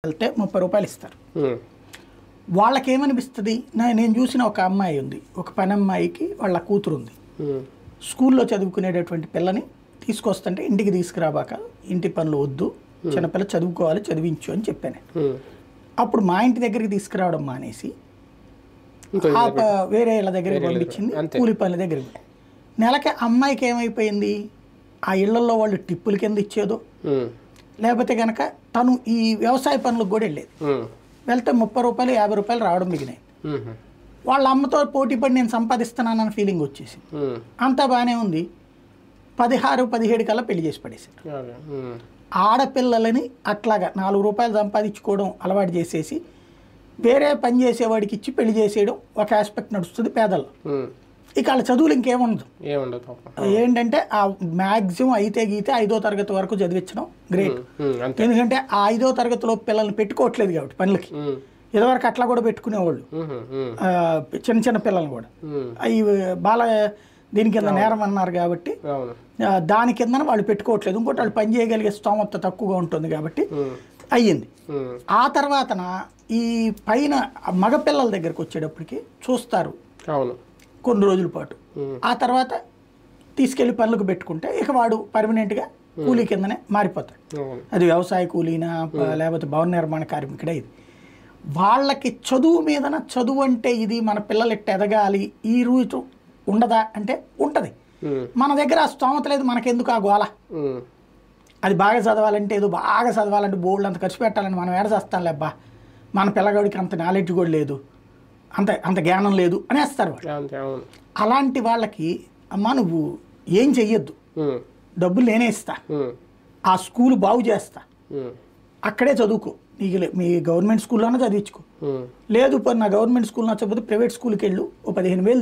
వెళ్తే 30 రూపాయలు ఇస్తారు. వాళ్ళకేమనిపిస్తుంది, నేను చూసిన ఒక అమ్మాయి ఉంది, ఒక పని అమ్మాయికి వాళ్ళ కూతురు ఉంది. స్కూల్లో చదువుకునేటటువంటి పిల్లని తీసుకొస్తుంటే ఇంటికి తీసుకురాబాక, ఇంటి పనులు వద్దు, చిన్నపిల్ల చదువుకోవాలి, చదివించు అని చెప్పాను. అప్పుడు మా ఇంటి దగ్గరికి తీసుకురావడం మానేసి వేరే ఇళ్ళ దగ్గరికి పంపించింది, కూలి పనుల దగ్గరికి. నెలకి అమ్మాయికి ఏమైపోయింది, ఆ ఇళ్లలో వాళ్ళు టిప్పుల కింద ఇచ్చేదో, లేకపోతే కనుక తను ఈ వ్యవసాయ పనులకు కూడా వెళ్ళేది. వెళ్తే 30 రూపాయలు 50 రూపాయలు రావడం మిగిలినాయి. వాళ్ళ అమ్మతో పోటీ పడి నేను సంపాదిస్తున్నానన్న ఫీలింగ్ వచ్చేసి అంతా బాగానే ఉంది. 16-17 కల్లా పెళ్లి చేసి పడేసారు. ఆడపిల్లలని అట్లాగా 4 రూపాయలు సంపాదించుకోవడం అలవాటు చేసేసి వేరే పని చేసేవాడికి ఇచ్చి పెళ్లి చేసేయడం ఒక ఆస్పెక్ట్ నడుస్తుంది పేదల్లో. ఇక వాళ్ళ చదువులు ఇంకేముండదు. ఏంటంటే ఆ మ్యాక్సిమం అయితే గీతే 5వ తరగతి వరకు చదివించడం గ్రేట్. ఎందుకంటే ఆ 5వ తరగతిలో పిల్లల్ని పెట్టుకోవట్లేదు కాబట్టి పనులకి. ఇదివరకు అట్లా కూడా పెట్టుకునేవాళ్ళు చిన్న చిన్న పిల్లల్ని కూడా. అవి బాల దీని కింద నేరం అన్నారు కాబట్టి దాని కింద వాళ్ళు పెట్టుకోవట్లేదు. ఇంకోటి వాళ్ళు పని చేయగలిగే స్తోమత తక్కువగా ఉంటుంది కాబట్టి అయ్యింది. ఆ తర్వాతన ఈ పైన మగపిల్లల దగ్గరకు వచ్చేటప్పటికి చూస్తారు కొన్ని రోజుల పాటు. ఆ తర్వాత తీసుకెళ్లి పనులకు పెట్టుకుంటే ఇక వాడు పర్మనెంట్గా కూలీ కిందనే మారిపోతాడు. అది వ్యవసాయ కూలీనా లేకపోతే భవన నిర్మాణ కార్మికుడే. ఇది వాళ్ళకి చదువు మీదన, చదువు అంటే ఇది మన పిల్లలు ఎట్ట ఎదగాలి ఈ రూటు ఉండదా అంటే ఉంటుంది. మన దగ్గర ఆ స్తోమత లేదు, మనకెందుకు ఆ గోల. అది బాగా చదవాలంటే ఏదో బాగా చదవాలంటే బోల్డ్ అంత ఖర్చు పెట్టాలని మనం ఏడ చేస్తాంలే అబ్బా, మన పిల్లగాడికి అంత నాలెడ్జ్ కూడా లేదు, అంత జ్ఞానం లేదు అనేస్తారు వాళ్ళు. అలాంటి వాళ్ళకి అమ్మా నువ్వు ఏం చెయ్యొద్దు, డబ్బులు నేనే ఇస్తా, ఆ స్కూల్ బాగు చేస్తా, అక్కడే చదువుకో, నీకు మీ గవర్నమెంట్ స్కూల్లోనే చదివించుకో, లేదు నా గవర్నమెంట్ స్కూల్ నచ్చకపోతే ప్రైవేట్ స్కూల్కి వెళ్ళు, ఓ 15,000